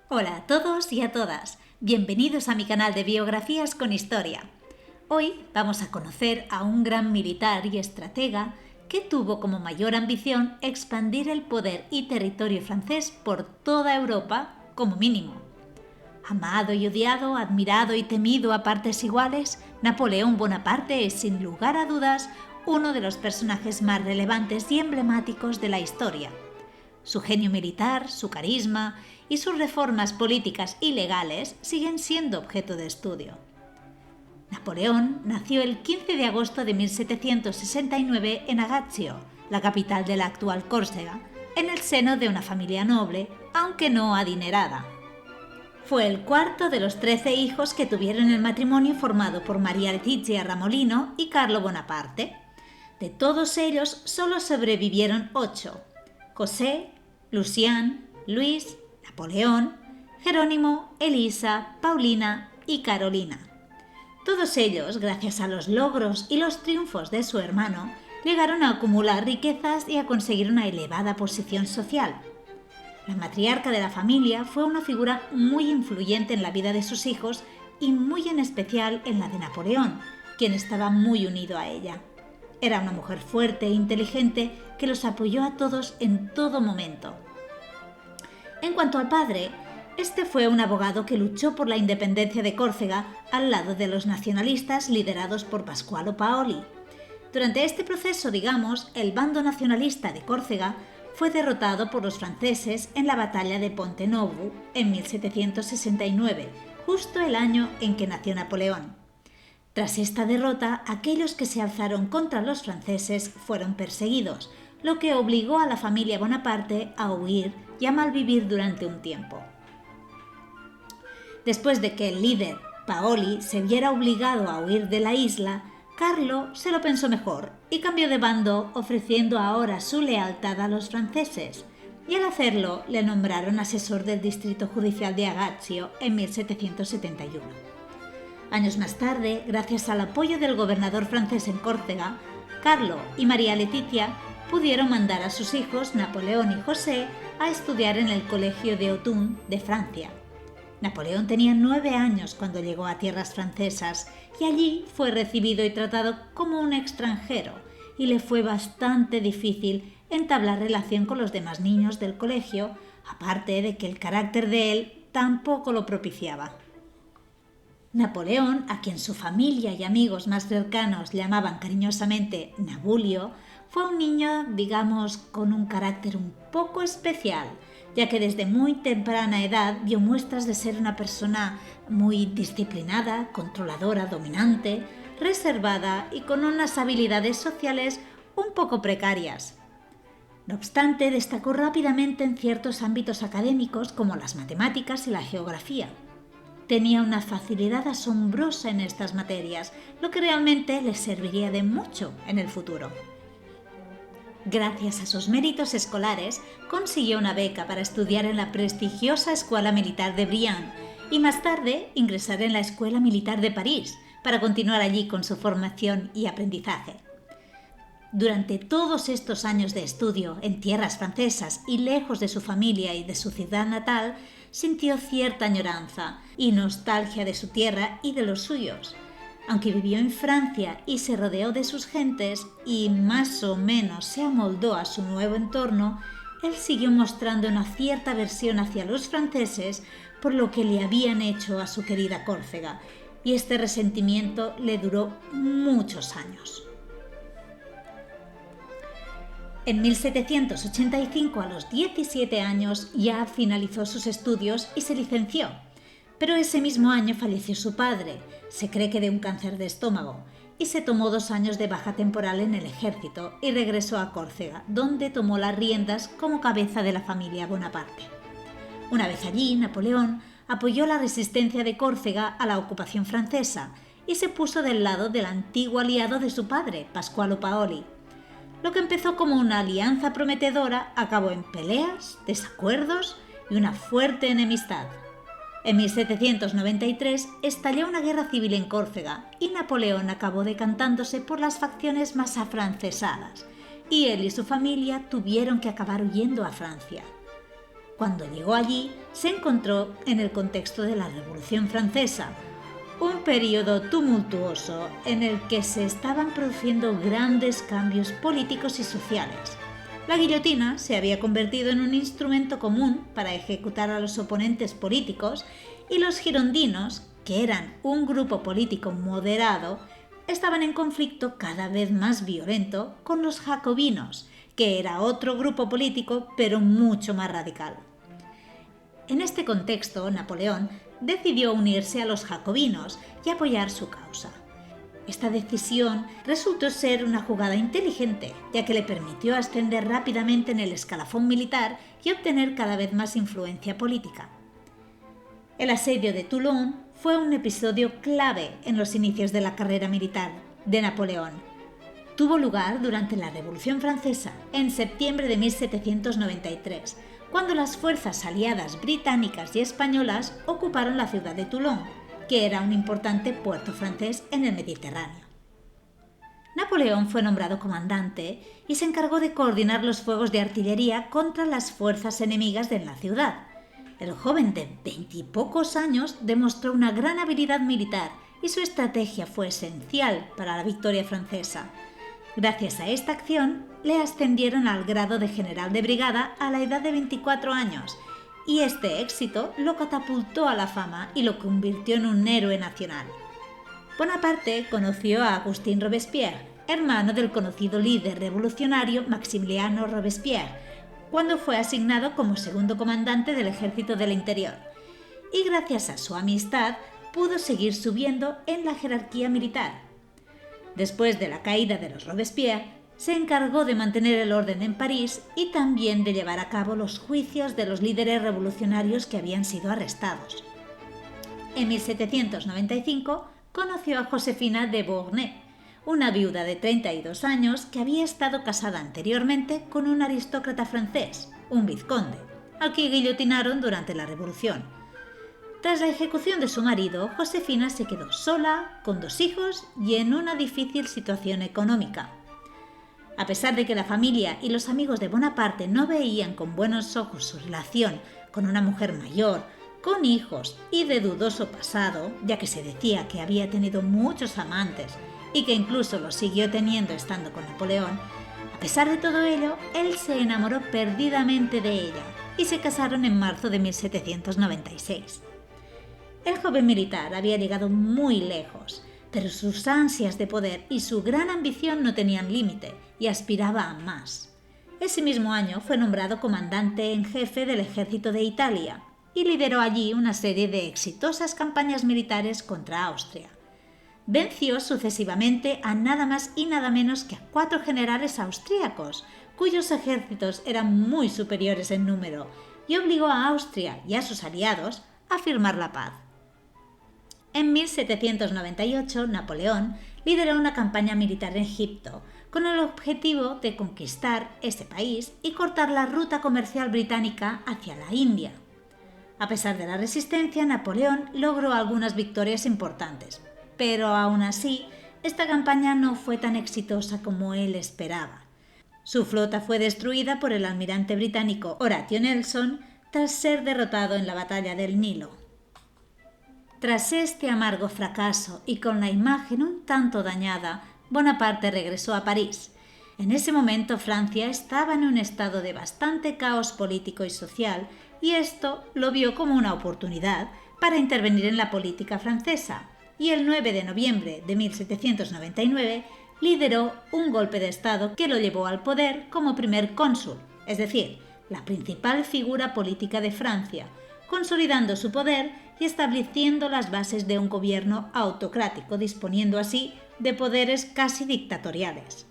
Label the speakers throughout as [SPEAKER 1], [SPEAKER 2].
[SPEAKER 1] Hola a todos y a todas, bienvenidos a mi canal de biografías con historia. Hoy vamos a conocer a un gran militar y estratega que tuvo como mayor ambición expandir el poder y territorio francés por toda Europa como mínimo. Amado y odiado, admirado y temido a partes iguales, Napoleón Bonaparte es sin lugar a dudas uno de los personajes más relevantes y emblemáticos de la historia. Su genio militar, su carisma y sus reformas políticas y legales siguen siendo objeto de estudio. Napoleón nació el 15 de agosto de 1769 en Ajaccio, la capital de la actual Córcega, en el seno de una familia noble, aunque no adinerada. Fue el cuarto de los 13 hijos que tuvieron el matrimonio formado por María Letizia Ramolino y Carlo Bonaparte. De todos ellos solo sobrevivieron 8: José, Lucián, Luis, Napoleón, Jerónimo, Elisa, Paulina y Carolina. Todos ellos, gracias a los logros y los triunfos de su hermano, llegaron a acumular riquezas y a conseguir una elevada posición social. La matriarca de la familia fue una figura muy influyente en la vida de sus hijos y muy en especial en la de Napoleón, quien estaba muy unido a ella. Era una mujer fuerte e inteligente que los apoyó a todos en todo momento. En cuanto al padre, este fue un abogado que luchó por la independencia de Córcega al lado de los nacionalistas liderados por Pasqualo Paoli. Durante este proceso, el bando nacionalista de Córcega fue derrotado por los franceses en la batalla de Ponte Novo en 1769, justo el año en que nació Napoleón. Tras esta derrota, aquellos que se alzaron contra los franceses fueron perseguidos, lo que obligó a la familia Bonaparte a huir y a malvivir durante un tiempo. Después de que el líder, Paoli, se viera obligado a huir de la isla, Carlo se lo pensó mejor y cambió de bando, ofreciendo ahora su lealtad a los franceses, y al hacerlo le nombraron asesor del distrito judicial de Ajaccio en 1771. Años más tarde, gracias al apoyo del gobernador francés en Córcega, Carlo y María Letizia pudieron mandar a sus hijos, Napoleón y José, a estudiar en el Colegio de Autun de Francia. Napoleón tenía 9 años cuando llegó a tierras francesas y allí fue recibido y tratado como un extranjero, y le fue bastante difícil entablar relación con los demás niños del colegio, aparte de que el carácter de él tampoco lo propiciaba. Napoleón, a quien su familia y amigos más cercanos llamaban cariñosamente Nabulio, fue un niño, con un carácter un poco especial, ya que desde muy temprana edad dio muestras de ser una persona muy disciplinada, controladora, dominante, reservada y con unas habilidades sociales un poco precarias. No obstante, destacó rápidamente en ciertos ámbitos académicos como las matemáticas y la geografía. Tenía una facilidad asombrosa en estas materias, lo que realmente le serviría de mucho en el futuro. Gracias a sus méritos escolares, consiguió una beca para estudiar en la prestigiosa Escuela Militar de Briand y más tarde ingresar en la Escuela Militar de París para continuar allí con su formación y aprendizaje. Durante todos estos años de estudio en tierras francesas y lejos de su familia y de su ciudad natal, sintió cierta añoranza y nostalgia de su tierra y de los suyos. Aunque vivió en Francia y se rodeó de sus gentes y más o menos se amoldó a su nuevo entorno, él siguió mostrando una cierta aversión hacia los franceses por lo que le habían hecho a su querida Córcega, y este resentimiento le duró muchos años. En 1785, a los 17 años, ya finalizó sus estudios y se licenció. Pero ese mismo año falleció su padre, se cree que de un cáncer de estómago, y se tomó 2 años de baja temporal en el ejército y regresó a Córcega, donde tomó las riendas como cabeza de la familia Bonaparte. Una vez allí, Napoleón apoyó la resistencia de Córcega a la ocupación francesa y se puso del lado del antiguo aliado de su padre, Pasqualo Paoli. Lo que empezó como una alianza prometedora acabó en peleas, desacuerdos y una fuerte enemistad. En 1793 estalló una guerra civil en Córcega y Napoleón acabó decantándose por las facciones más afrancesadas, y él y su familia tuvieron que acabar huyendo a Francia. Cuando llegó allí, se encontró en el contexto de la Revolución Francesa, un periodo tumultuoso en el que se estaban produciendo grandes cambios políticos y sociales. La guillotina se había convertido en un instrumento común para ejecutar a los oponentes políticos y los girondinos, que eran un grupo político moderado, estaban en conflicto cada vez más violento con los jacobinos, que era otro grupo político pero mucho más radical. En este contexto, Napoleón decidió unirse a los jacobinos y apoyar su causa. Esta decisión resultó ser una jugada inteligente, ya que le permitió ascender rápidamente en el escalafón militar y obtener cada vez más influencia política. El asedio de Toulon fue un episodio clave en los inicios de la carrera militar de Napoleón. Tuvo lugar durante la Revolución Francesa, en septiembre de 1793, cuando las fuerzas aliadas británicas y españolas ocuparon la ciudad de Toulon, que era un importante puerto francés en el Mediterráneo. Napoleón fue nombrado comandante y se encargó de coordinar los fuegos de artillería contra las fuerzas enemigas de la ciudad. El joven de 20 y pocos años demostró una gran habilidad militar y su estrategia fue esencial para la victoria francesa. Gracias a esta acción, le ascendieron al grado de general de brigada a la edad de 24 años, y este éxito lo catapultó a la fama y lo convirtió en un héroe nacional. Bonaparte conoció a Agustín Robespierre, hermano del conocido líder revolucionario Maximiliano Robespierre, cuando fue asignado como segundo comandante del Ejército del Interior, y gracias a su amistad pudo seguir subiendo en la jerarquía militar. Después de la caída de los Robespierre, se encargó de mantener el orden en París y también de llevar a cabo los juicios de los líderes revolucionarios que habían sido arrestados. En 1795 conoció a Josefina de Beauharnais, una viuda de 32 años que había estado casada anteriormente con un aristócrata francés, un vizconde, al que guillotinaron durante la Revolución. Tras la ejecución de su marido, Josefina se quedó sola, con 2 hijos y en una difícil situación económica. A pesar de que la familia y los amigos de Bonaparte no veían con buenos ojos su relación con una mujer mayor, con hijos y de dudoso pasado, ya que se decía que había tenido muchos amantes y que incluso los siguió teniendo estando con Napoleón, a pesar de todo ello, él se enamoró perdidamente de ella y se casaron en marzo de 1796. El joven militar había llegado muy lejos, pero sus ansias de poder y su gran ambición no tenían límite y aspiraba a más. Ese mismo año fue nombrado comandante en jefe del ejército de Italia y lideró allí una serie de exitosas campañas militares contra Austria. Venció sucesivamente a nada más y nada menos que a 4 generales austríacos, cuyos ejércitos eran muy superiores en número, y obligó a Austria y a sus aliados a firmar la paz. En 1798, Napoleón lideró una campaña militar en Egipto, con el objetivo de conquistar ese país y cortar la ruta comercial británica hacia la India. A pesar de la resistencia, Napoleón logró algunas victorias importantes, pero aún así, esta campaña no fue tan exitosa como él esperaba. Su flota fue destruida por el almirante británico Horatio Nelson tras ser derrotado en la batalla del Nilo. Tras este amargo fracaso y con la imagen un tanto dañada, Bonaparte regresó a París. En ese momento Francia estaba en un estado de bastante caos político y social, y esto lo vio como una oportunidad para intervenir en la política francesa, y el 9 de noviembre de 1799 lideró un golpe de Estado que lo llevó al poder como primer cónsul, es decir, la principal figura política de Francia, consolidando su poder y estableciendo las bases de un gobierno autocrático, disponiendo así de poderes casi dictatoriales.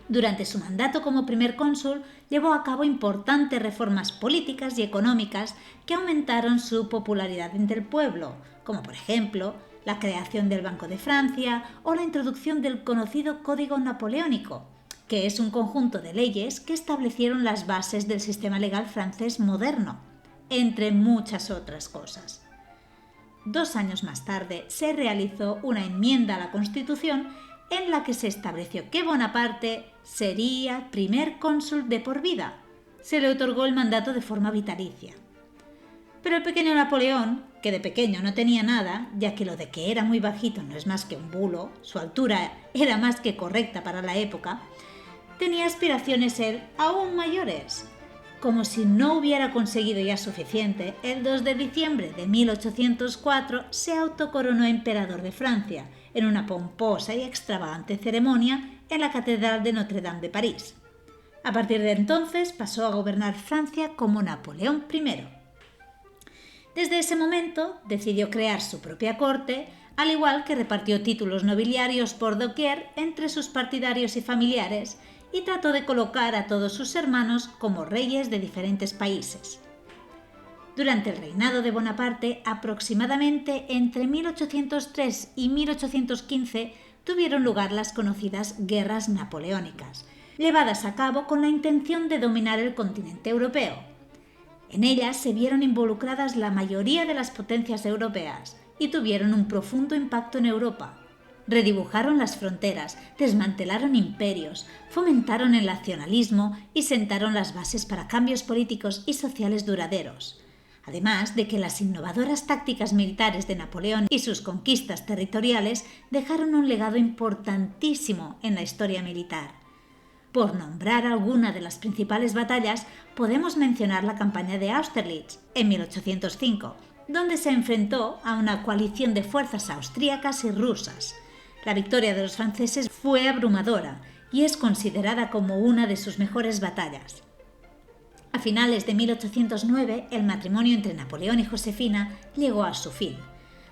[SPEAKER 1] Durante su mandato como primer cónsul, llevó a cabo importantes reformas políticas y económicas que aumentaron su popularidad entre el pueblo, como por ejemplo la creación del Banco de Francia o la introducción del conocido Código Napoleónico, que es un conjunto de leyes que establecieron las bases del sistema legal francés moderno, entre muchas otras cosas. 2 años más tarde se realizó una enmienda a la Constitución en la que se estableció que Bonaparte sería primer cónsul de por vida. Se le otorgó el mandato de forma vitalicia. Pero el pequeño Napoleón, que de pequeño no tenía nada, ya que lo de que era muy bajito no es más que un bulo, su altura era más que correcta para la época, tenía aspiraciones él aún mayores. Como si no hubiera conseguido ya suficiente, el 2 de diciembre de 1804 se autocoronó emperador de Francia en una pomposa y extravagante ceremonia en la Catedral de Notre Dame de París. A partir de entonces pasó a gobernar Francia como Napoleón I. Desde ese momento decidió crear su propia corte, al igual que repartió títulos nobiliarios por doquier entre sus partidarios y familiares, y trató de colocar a todos sus hermanos como reyes de diferentes países. Durante el reinado de Bonaparte, aproximadamente entre 1803 y 1815 tuvieron lugar las conocidas guerras napoleónicas, llevadas a cabo con la intención de dominar el continente europeo. En ellas se vieron involucradas la mayoría de las potencias europeas y tuvieron un profundo impacto en Europa. Redibujaron las fronteras, desmantelaron imperios, fomentaron el nacionalismo y sentaron las bases para cambios políticos y sociales duraderos. Además de que las innovadoras tácticas militares de Napoleón y sus conquistas territoriales dejaron un legado importantísimo en la historia militar. Por nombrar alguna de las principales batallas, podemos mencionar la campaña de Austerlitz en 1805, donde se enfrentó a una coalición de fuerzas austríacas y rusas. La victoria de los franceses fue abrumadora y es considerada como una de sus mejores batallas. A finales de 1809, el matrimonio entre Napoleón y Josefina llegó a su fin.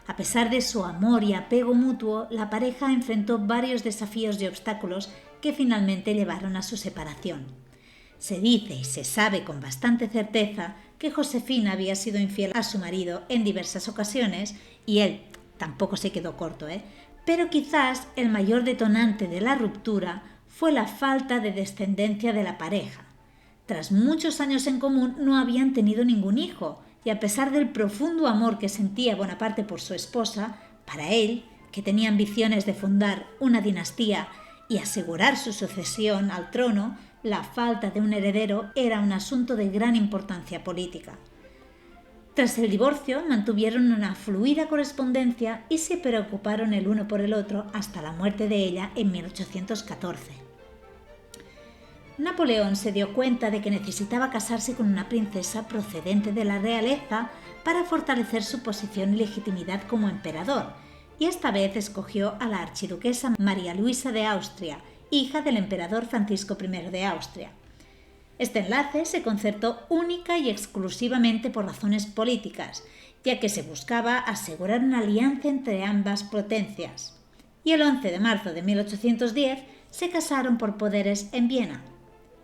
[SPEAKER 1] A pesar de su amor y apego mutuo, la pareja enfrentó varios desafíos y obstáculos que finalmente llevaron a su separación. Se dice y se sabe con bastante certeza que Josefina había sido infiel a su marido en diversas ocasiones y él tampoco se quedó corto, pero quizás el mayor detonante de la ruptura fue la falta de descendencia de la pareja. Tras muchos años en común no habían tenido ningún hijo y a pesar del profundo amor que sentía Bonaparte por su esposa, para él, que tenía ambiciones de fundar una dinastía y asegurar su sucesión al trono, la falta de un heredero era un asunto de gran importancia política. Tras el divorcio mantuvieron una fluida correspondencia y se preocuparon el uno por el otro hasta la muerte de ella en 1814. Napoleón se dio cuenta de que necesitaba casarse con una princesa procedente de la realeza para fortalecer su posición y legitimidad como emperador, y esta vez escogió a la archiduquesa María Luisa de Austria, hija del emperador Francisco I de Austria. Este enlace se concertó única y exclusivamente por razones políticas, ya que se buscaba asegurar una alianza entre ambas potencias. Y el 11 de marzo de 1810 se casaron por poderes en Viena.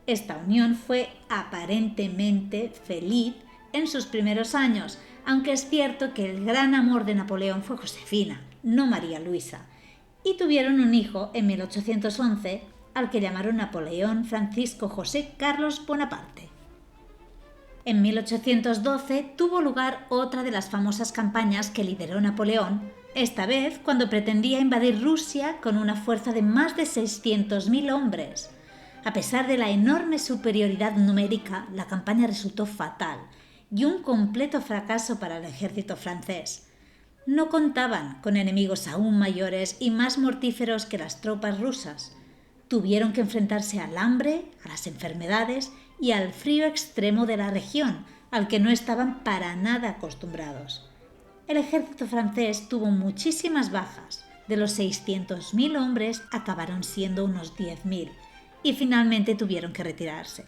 [SPEAKER 1] Esta unión fue aparentemente feliz en sus primeros años, aunque es cierto que el gran amor de Napoleón fue Josefina, no María Luisa, y tuvieron un hijo en 1811 al que llamaron Napoleón Francisco José Carlos Bonaparte. En 1812 tuvo lugar otra de las famosas campañas que lideró Napoleón, esta vez cuando pretendía invadir Rusia con una fuerza de más de 600.000 hombres. A pesar de la enorme superioridad numérica, la campaña resultó fatal y un completo fracaso para el ejército francés. No contaban con enemigos aún mayores y más mortíferos que las tropas rusas. Tuvieron que enfrentarse al hambre, a las enfermedades y al frío extremo de la región, al que no estaban para nada acostumbrados. El ejército francés tuvo muchísimas bajas. De los 600.000 hombres acabaron siendo unos 10.000 y finalmente tuvieron que retirarse.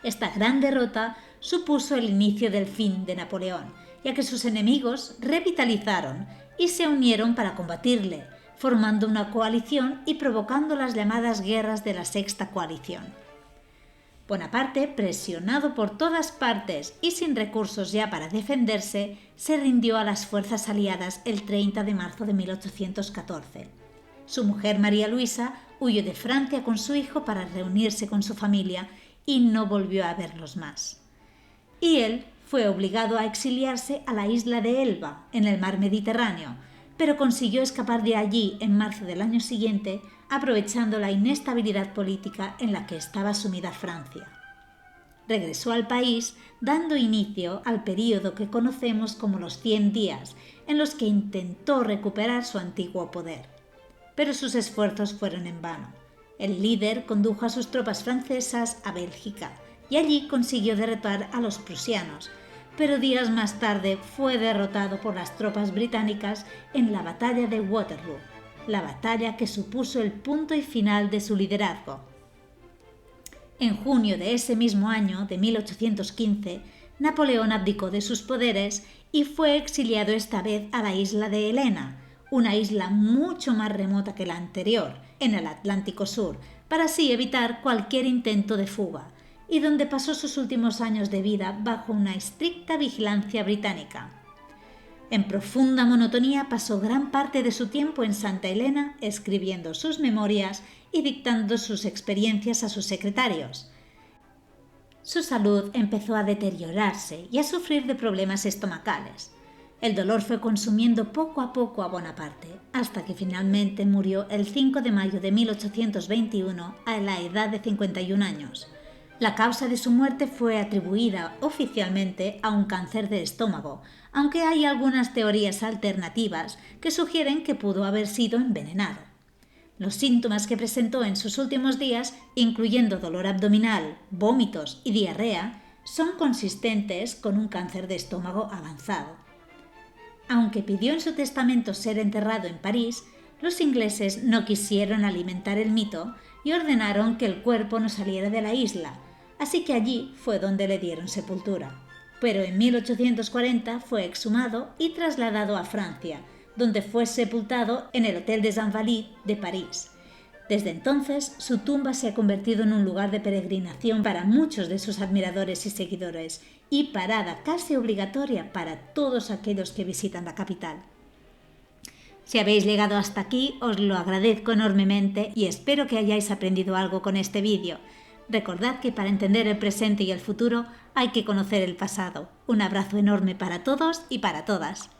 [SPEAKER 1] Esta gran derrota supuso el inicio del fin de Napoleón, ya que sus enemigos revitalizaron y se unieron para combatirle, formando una coalición y provocando las llamadas guerras de la Sexta Coalición. Bonaparte, presionado por todas partes y sin recursos ya para defenderse, se rindió a las fuerzas aliadas el 30 de marzo de 1814. Su mujer María Luisa huyó de Francia con su hijo para reunirse con su familia y no volvió a verlos más. Y él fue obligado a exiliarse a la isla de Elba, en el mar Mediterráneo, pero consiguió escapar de allí en marzo del año siguiente, aprovechando la inestabilidad política en la que estaba sumida Francia. regresó al país, dando inicio al período que conocemos como los 100 días, en los que intentó recuperar su antiguo poder. Pero sus esfuerzos fueron en vano. El líder condujo a sus tropas francesas a Bélgica y allí consiguió derrotar a los prusianos, pero días más tarde fue derrotado por las tropas británicas en la batalla de Waterloo, la batalla que supuso el punto y final de su liderazgo. En junio de ese mismo año, de 1815, Napoleón abdicó de sus poderes y fue exiliado esta vez a la isla de Helena, una isla mucho más remota que la anterior, en el Atlántico Sur, para así evitar cualquier intento de fuga, y donde pasó sus últimos años de vida bajo una estricta vigilancia británica. En profunda monotonía pasó gran parte de su tiempo en Santa Helena escribiendo sus memorias y dictando sus experiencias a sus secretarios. Su salud empezó a deteriorarse y a sufrir de problemas estomacales. El dolor fue consumiendo poco a poco a Bonaparte, hasta que finalmente murió el 5 de mayo de 1821 a la edad de 51 años. La causa de su muerte fue atribuida oficialmente a un cáncer de estómago, aunque hay algunas teorías alternativas que sugieren que pudo haber sido envenenado. Los síntomas que presentó en sus últimos días, incluyendo dolor abdominal, vómitos y diarrea, son consistentes con un cáncer de estómago avanzado. Aunque pidió en su testamento ser enterrado en París, los ingleses no quisieron alimentar el mito y ordenaron que el cuerpo no saliera de la isla, así que allí fue donde le dieron sepultura. Pero en 1840 fue exhumado y trasladado a Francia, donde fue sepultado en el Hotel des Invalides de París. Desde entonces, su tumba se ha convertido en un lugar de peregrinación para muchos de sus admiradores y seguidores, y parada casi obligatoria para todos aquellos que visitan la capital. Si habéis llegado hasta aquí, os lo agradezco enormemente y espero que hayáis aprendido algo con este vídeo. Recordad que para entender el presente y el futuro hay que conocer el pasado. Un abrazo enorme para todos y para todas.